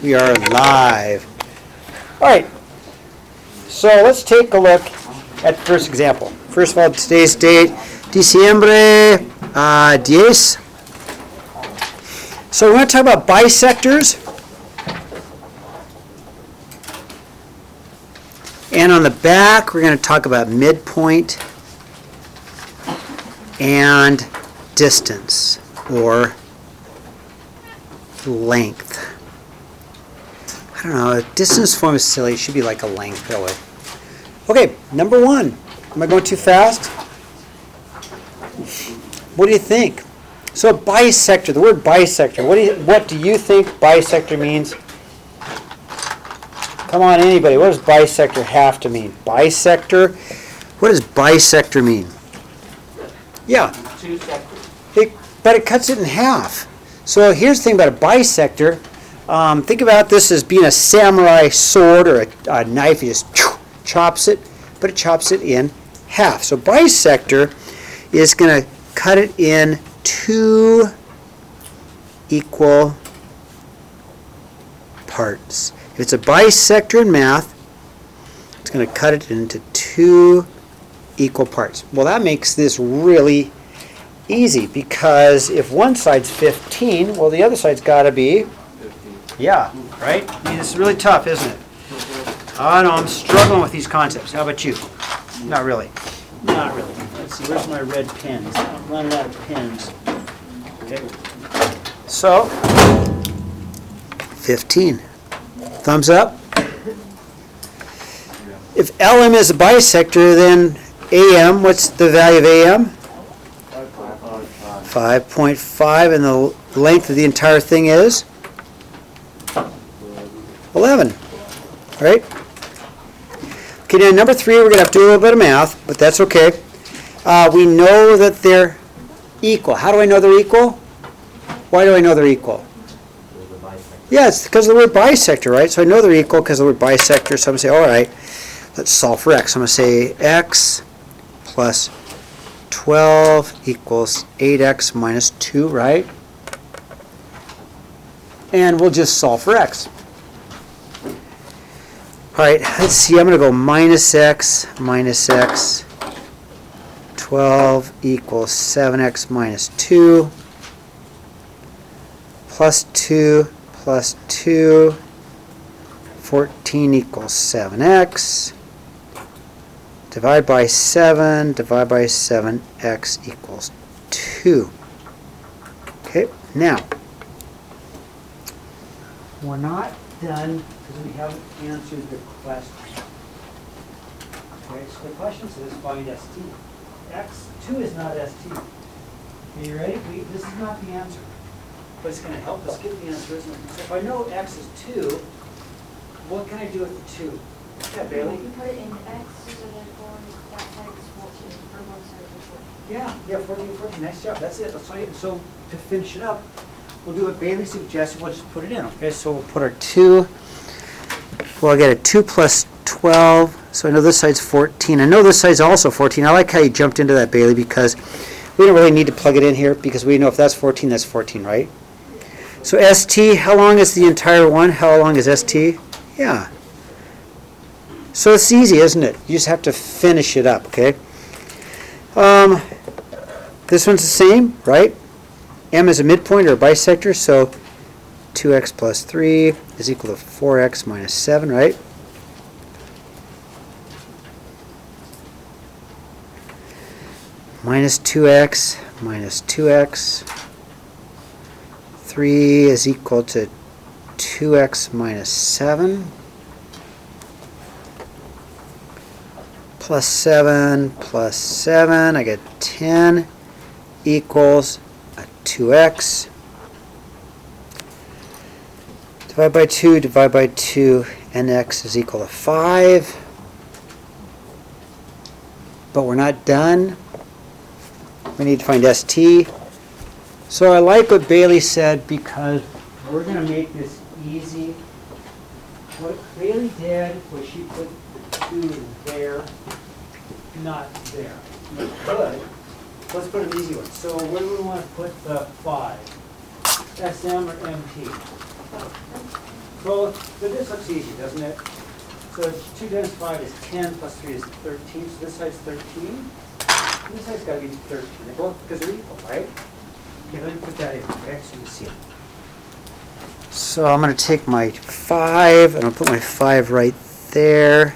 We are live. All right. So let's take a look at the first example. First of all, today's date, Diciembre 10. So we're going to talk about bisectors. And on the back, we're going to talk about midpoint and distance, or length. I don't know, distance form is silly. It should be like a length, really. Okay, number one. Am I going too fast? What do you think? So bisector, the word bisector, what do you think bisector means? Come on, anybody. What does bisector have to mean? Bisector? What does bisector mean? Yeah. Two sectors. But it cuts it in half. So here's the thing about a bisector. Think about this as being a samurai sword or a knife. You just chops it, but it chops it in half. So bisector is going to cut it in two equal parts. If it's a bisector in math, it's going to cut it into two equal parts. Well, that makes this really easy, because if one side's 15, well, the other side's got to be 15. Yeah, right? I mean, this is really tough, isn't it? Oh, no, I'm struggling with these concepts. How about you? Not really. Not really. Let's see, where's my red pens? I'm running out of pens. Okay. So, 15. Thumbs up. If LM is a bisector, then AM, what's the value of AM? 5.5, and the length of the entire thing is 11, right? Okay, now number 3, we're going to have to do a little bit of math, but that's okay. We know that they're equal. How do I know they're equal? Why do I know they're equal? Yeah, it's because of the word bisector, right? So I know they're equal because of the word bisector, so I'm going to say, all right, let's solve for x. I'm going to say x plus 12 equals 8x minus 2, right? And we'll just solve for x. All right, let's see. I'm going to go minus x, 12 equals 7x minus 2, plus 2, 14 equals 7x. Divide by 7, x equals 2. Okay, now, we're not done because we haven't answered the question. Okay, so the question says find ST. X2 is not ST. Are you ready? This is not the answer, but it's going to help us get the answer, isn't it? So if I know x is 2, what can I do with the 2? Yeah, Bailey? You put it in x, so therefore that side is 14, or one side is 14. Yeah, 14. Nice job. That's it. So to finish it up, we'll do what Bailey suggested. We'll just put it in. Okay, so we'll put our 2. Well, I get a 2 plus 12. So I know this side's 14. I know this side's also 14. I like how you jumped into that, Bailey, because we don't really need to plug it in here, because we know if that's 14, that's 14, right? So ST, how long is the entire one? How long is ST? Yeah. So it's easy, isn't it? You just have to finish it up, okay? This one's the same, right? M is a midpoint or a bisector, so 2x plus 3 is equal to 4x minus 7, right? Minus 2x minus 2x. 3 is equal to 2x minus 7. Plus 7, I get 10 equals 2x. Divide by 2, and x is equal to 5. But we're not done. We need to find ST. So I like what Bailey said, because we're going to make this easy. What Bailey did was she put the 2 there, not there. But let's put an easy one. So where do we want to put the 5? SM or MT? So this looks easy, doesn't it? So 2 times 5 is 10, plus 3 is 13, so this side's 13. And this side's got to be 13. They're both, because they're equal, right? Okay, let me put that in, okay, so you can see it. So I'm going to take my 5, and I'll put my 5 right there.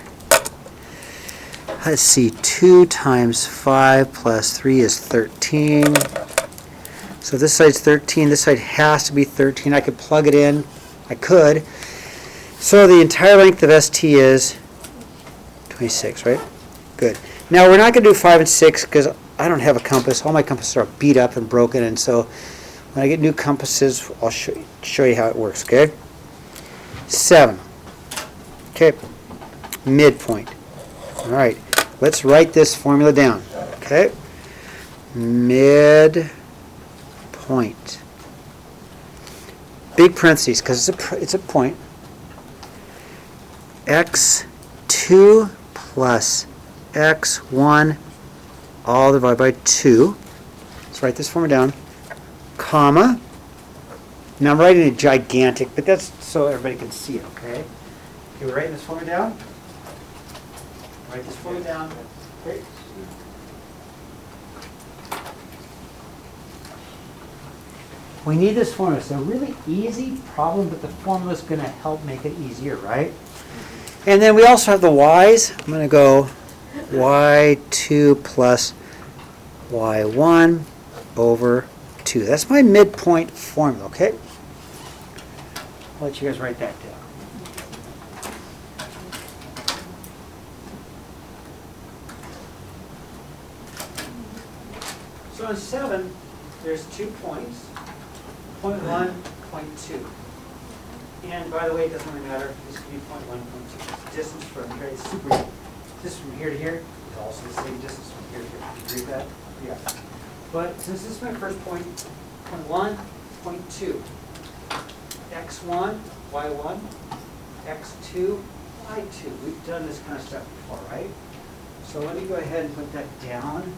Let's see, 2 times 5 plus 3 is 13. So this side's 13, this side has to be 13. I could plug it in. I could. So the entire length of ST is 26, right? Good. Now we're not going to do 5 and 6 because I don't have a compass. All my compasses are beat up and broken, and so when I get new compasses, I'll show you how it works, okay? 7. Okay. Midpoint. All right. Let's write this formula down, okay? Midpoint. Big parentheses because it's a point. x2 plus x1 all divided by 2. Let's write this formula down. Comma. Now I'm writing it gigantic, but that's so everybody can see it, okay? Okay, we're writing this formula down. Write this formula down. Okay. We need this formula. It's a really easy problem, but the formula is going to help make it easier, right? And then we also have the y's. I'm going to go y2 plus y1 over 2. That's my midpoint formula, okay? I'll let you guys write that down. So in 7, there's 2 points, point 1, point 2. And by the way, it doesn't really matter. This could be point 1, point 2. It's distance from here. It's super easy. Distance from here to here is also the same distance from here to here. Do you agree with that? Yeah. But since this is my first point, point 1, point 2. x1, y1, x2, y2. We've done this kind of stuff before, right? So let me go ahead and put that down.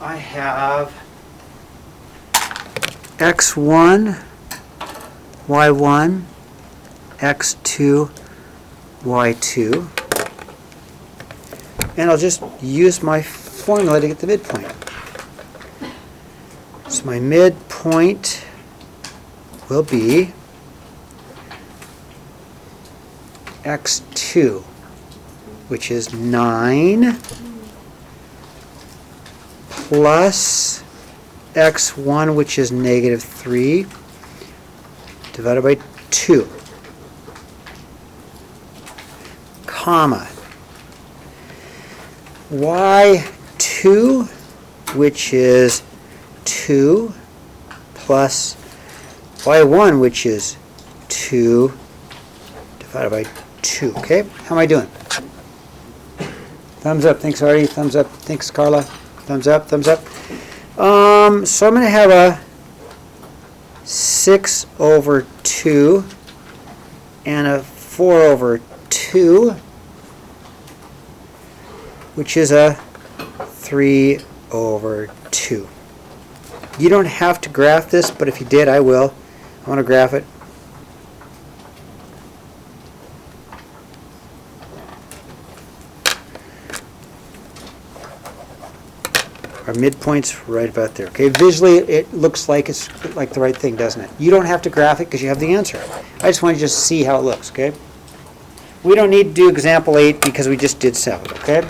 I have x1, y1, x2, y2. And I'll just use my formula to get the midpoint. So my midpoint will be x2, which is 9, plus x1, which is negative 3, divided by 2, comma, y2, which is 2, plus y1, which is 2, divided by 2. Okay? How am I doing? Thumbs up. Thanks, Artie. Thumbs up. Thanks, Carla. Thumbs up. Thumbs up. So I'm going to have a 6 over 2 and a 4 over 2, which is a 3 over 2. You don't have to graph this, but if you did, I will. I want to graph it. Our midpoint's right about there. Okay, visually it looks like it's like the right thing, doesn't it? You don't have to graph it because you have the answer. I just want you to just see how it looks, okay? We don't need to do example 8 because we just did 7, okay?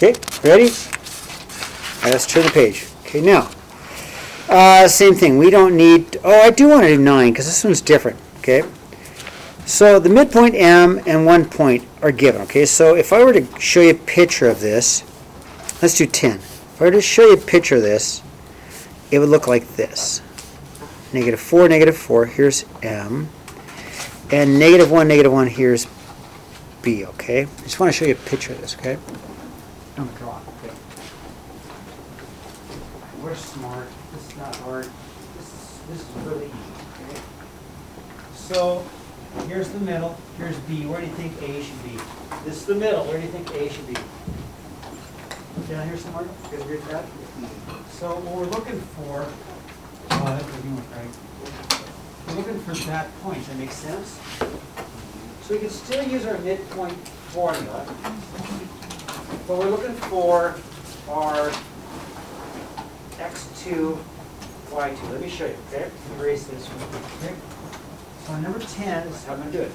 Okay, ready? All right, let's turn the page. Okay, now, same thing. We don't need, I do want to do 9 because this one's different, okay? So the midpoint M and 1 point are given, okay? So if I were to show you a picture of this, let's do 10. If I were to show you a picture of this, it would look like this. Negative 4, here's M. And negative 1, here's B, okay? I just want to show you a picture of this, okay? I'm going to draw it, okay? We're smart. This is not or this is really easy, okay? So here's the middle, here's B. Where do you think A should be? This is the middle. Where do you think A should be? Down here somewhere? You guys agree with that? So what we're looking for, that doesn't look right. We're looking for that point. Does that make sense? So we can still use our midpoint formula, but we're looking for our x2, y2. Let me show you, okay? Erase this one, okay? So on number 10, this is how I'm going to do it.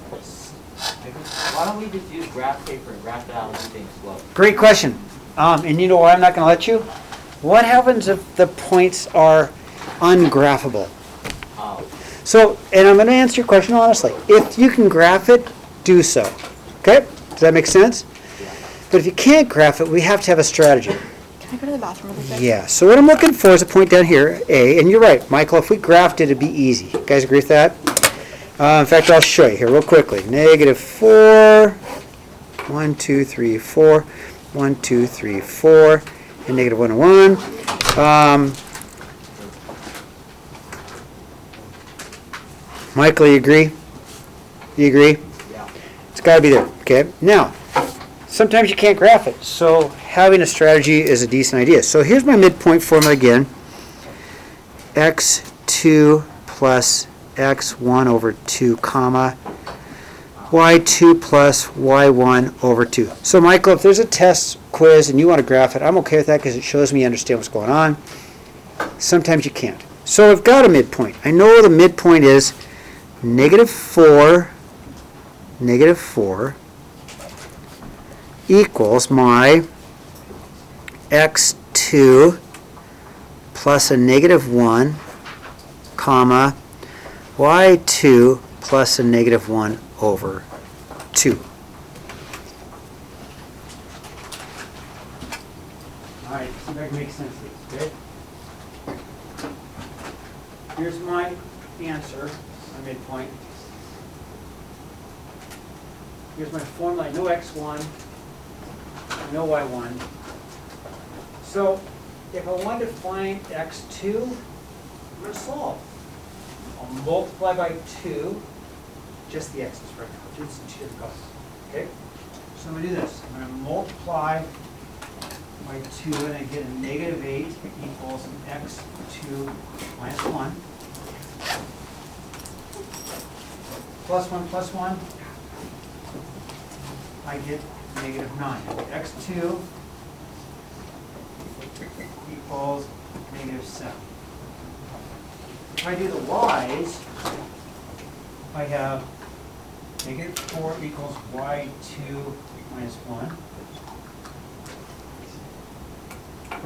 Why don't we just use graph paper and graph it out and do things slow? Great question. And you know why I'm not going to let you? What happens if the points are ungraphable? Oh, So, and I'm going to answer your question honestly. If you can graph it, do so. Okay? Does that make sense? yeah. But if you can't graph it, we have to have a strategy. Can I go to the bathroom really quick? Yeah. So what I'm looking for is a point down here, A. And you're right, Michael. If we graphed it, it'd be easy. You guys agree with that? In fact, I'll show you here real quickly. -4, 1, 2, 3, 4, 1, 2, 3, 4, and -1 and 1. Michael, you agree? You agree? Yeah. It's got to be there. Okay. Now, sometimes you can't graph it, so having a strategy is a decent idea. So here's my midpoint formula again. x2 plus x1 over 2, comma, y2 plus y1 over 2. So Michael, if there's a test quiz and you want to graph it, I'm okay with that because it shows me you understand what's going on. Sometimes you can't. So I've got a midpoint. I know the midpoint is -4 equals my x2 plus a -1, comma, y2 plus a -1 over 2. All right, see if I can make sense of this, okay? Here's my answer, my midpoint. Here's my formula, I know x1, I know y1. So if I wanted to find x2, I'm going to solve. I'll multiply by 2, just the x's right now, just the cost. Okay? So I'm going to do this. I'm going to multiply by 2 and I get a -8 equals x2 minus 1. Plus 1, I get -9. x2 equals -7. If I do the y's, I have -4 equals y2 minus 1.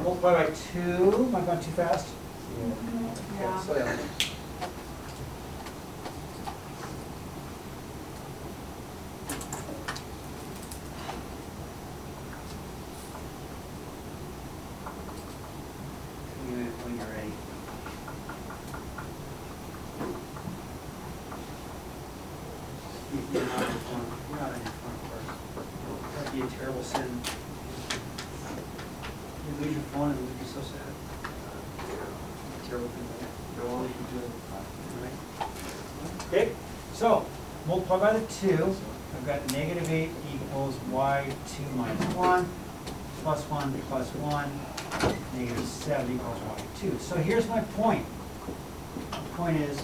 Multiply by 2. Am I going too fast? Yeah. Okay, slow down. When you're ready. You're not on your phone. You're not on your phone first. That'd be a terrible sin. You lose your phone and it would be so sad. Terrible thing. Go on, you can do it. Alright. Okay, so multiply by the 2. I've got -8 equals y2 minus 1, plus 1 plus 1, -7 equals y2. So here's my point. The point is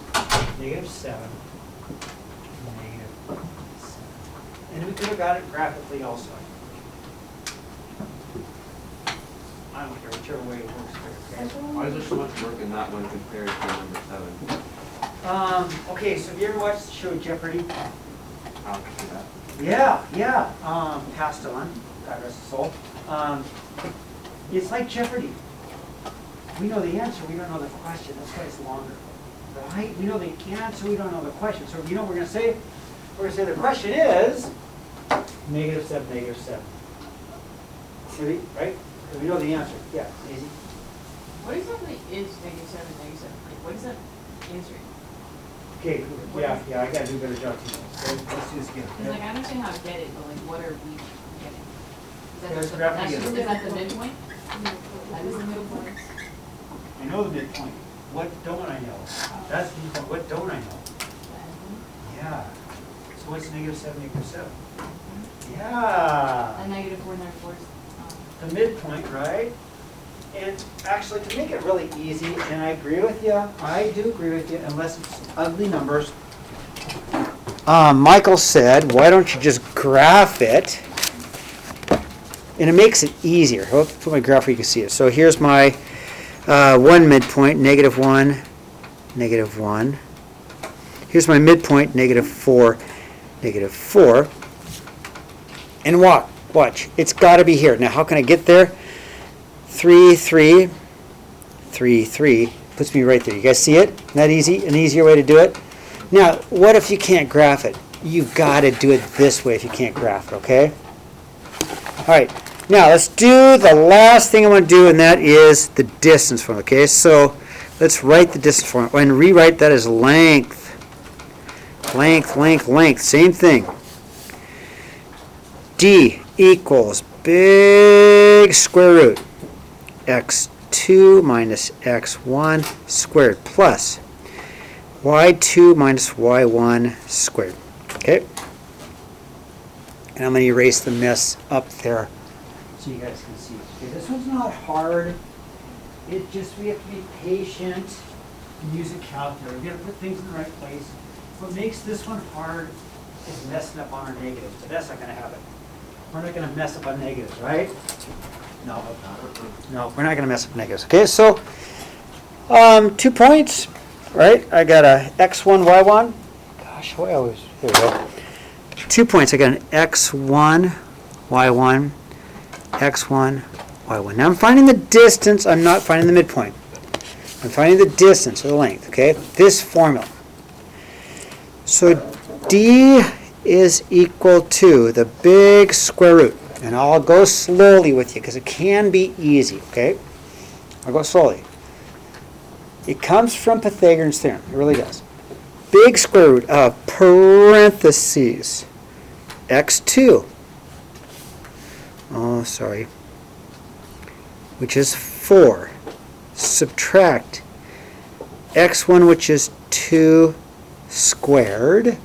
-7, -7. And we could have got it graphically also. I don't care, whichever way it works for you, okay? Why is there so much work in that one compared to number 7? Okay, so have you ever watched the show Jeopardy? How could you do that? Yeah, passed on, God rest his soul. It's like Jeopardy. We know the answer, we don't know the question, that's why it's longer. Right? We know the answer, we don't know the question. So you know what we're gonna say? We're gonna say the question is -7, -7. Ready? Right? Because we know the answer. Yeah, easy. What exactly is -7, -7? Like, what is that answering? Okay, yeah, I gotta do a better job too. Okay, let's do this again. Because like, I understand how to get it, but like, what are we getting? There's Is the that, graph again. is that the midpoint? That is the midpoint? I know the midpoint. What don't I know? That's the point. What don't I know? Yeah. So what's negative 7, negative 7? Yeah. A negative 4 and therefore is, The midpoint, right? And actually, to make it really easy, and I agree with you, I do agree with you, unless it's ugly numbers. Michael said, why don't you just graph it? And it makes it easier. I'll put my graph where you can see it. So here's my one midpoint, negative 1, negative 1. Here's my midpoint, negative 4, negative 4. And watch, it's got to be here. Now, how can I get there? 3, 3, 3, 3. Puts me right there. You guys see it? Isn't that easy? An easier way to do it? Now, what if you can't graph it? You've got to do it this way if you can't graph it, okay? All right. Now, let's do the last thing I want to do, and that is the distance formula, okay? So, let's write the distance formula and rewrite that as length. Length, length, length. Same thing. D equals big square root x2 minus x1 squared plus y2 minus y1 squared. Okay? And I'm going to erase the mess up there so you guys can see. Okay, this one's not hard. It just, we have to be patient and use a calculator. We got to put things in the right place. What makes this one hard is messing up on our negatives, but that's not going to happen. We're not going to mess up on negatives, right? No, we're not going to mess up negatives. Okay, so 2 points, right? I got a x1, y1. Gosh, why always? Here we go. 2 points. I got an x1, y1, x1, y1. Now I'm finding the distance. I'm not finding the midpoint. I'm finding the distance or the length. Okay, this formula. So D is equal to the big square root. And I'll go slowly with you because it can be easy, okay? I'll go slowly. It comes from Pythagoras' theorem. It really does. Big square root of parentheses x2. Oh, sorry. Which is 4. Subtract x1, which is 2 squared.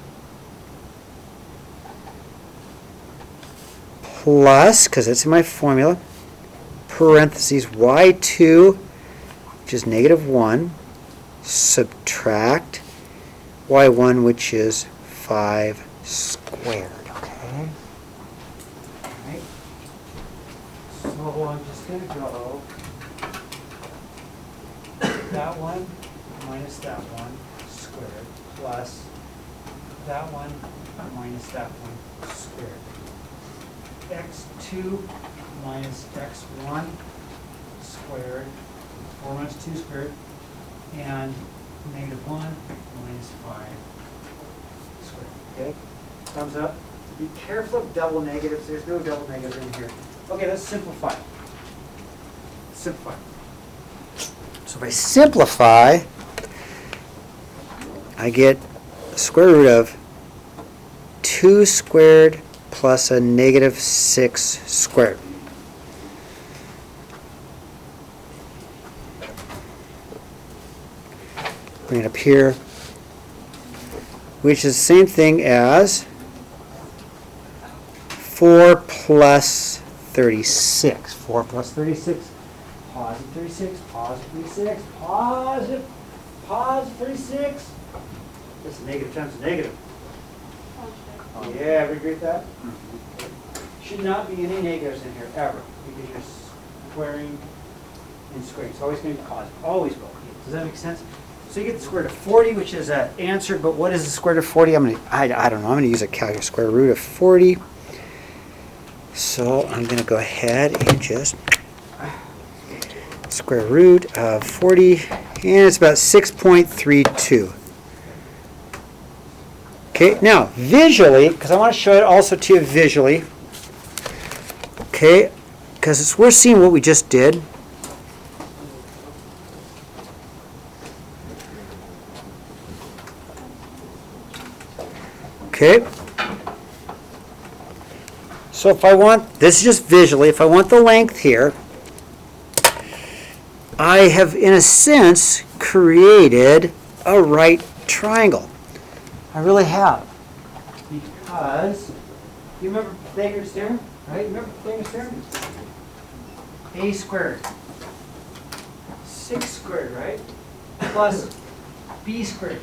Plus, because that's in my formula, parentheses y2, which is negative 1, subtract y1, which is 5 squared. Okay? Alright. So I'm just going to go that one minus that one squared plus that one minus that one squared. x2 minus x1 squared, 4 minus 2 squared, and negative 1 minus 5 squared. Okay? Thumbs up. Be careful of double negatives. There's no double negatives in here. Okay, let's simplify. Simplify. So if I simplify, I get square root of 2 squared plus a negative 6 squared. Bring it up here, which is the same thing as 4 plus 36. 4 plus 36, positive 36, positive 36, positive 36. This is negative times a negative. Yeah, we agree with that? Should not be any negatives in here ever, because you're squaring and squaring. It's always going to be positive. Always will. Does that make sense? So you get the square root of 40, which is an answer, but what is the square root of 40? I don't know. I'm going to use a calculator. Square root of 40. So I'm going to go ahead and just square root of 40, and it's about 6.32. Okay, now visually, because I want to show it also to you visually, okay, because we're seeing what we just did. Okay, so if I want, this is just visually, if I want the length here, I have in a sense created a right triangle. I really have. Because, you remember Pythagoras' theorem, right? Remember Pythagoras' theorem? A squared. 6 squared, right? Plus B squared.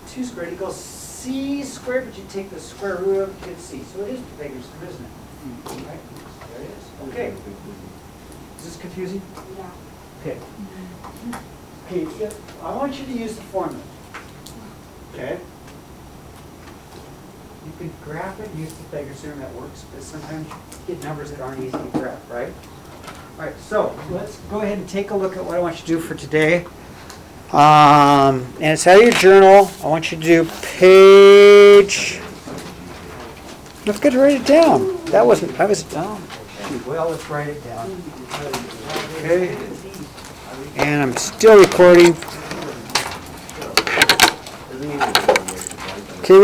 2 squared equals C squared, but you take the square root of it, you get C. So it is Pythagoras' theorem, isn't it? Right? There it is. Okay. Is this confusing? Yeah. Okay. Okay, I want you to use the formula. Okay? You can graph it, use the Pythagoras theorem, that works, but sometimes you get numbers that aren't easy to graph, right? All right, so let's go ahead and take a look at what I want you to do for today. And it's out of your journal. I want you to do page. Let's get to write it down. I was down. Well, let's write it down. Okay. And I'm still recording. Okay.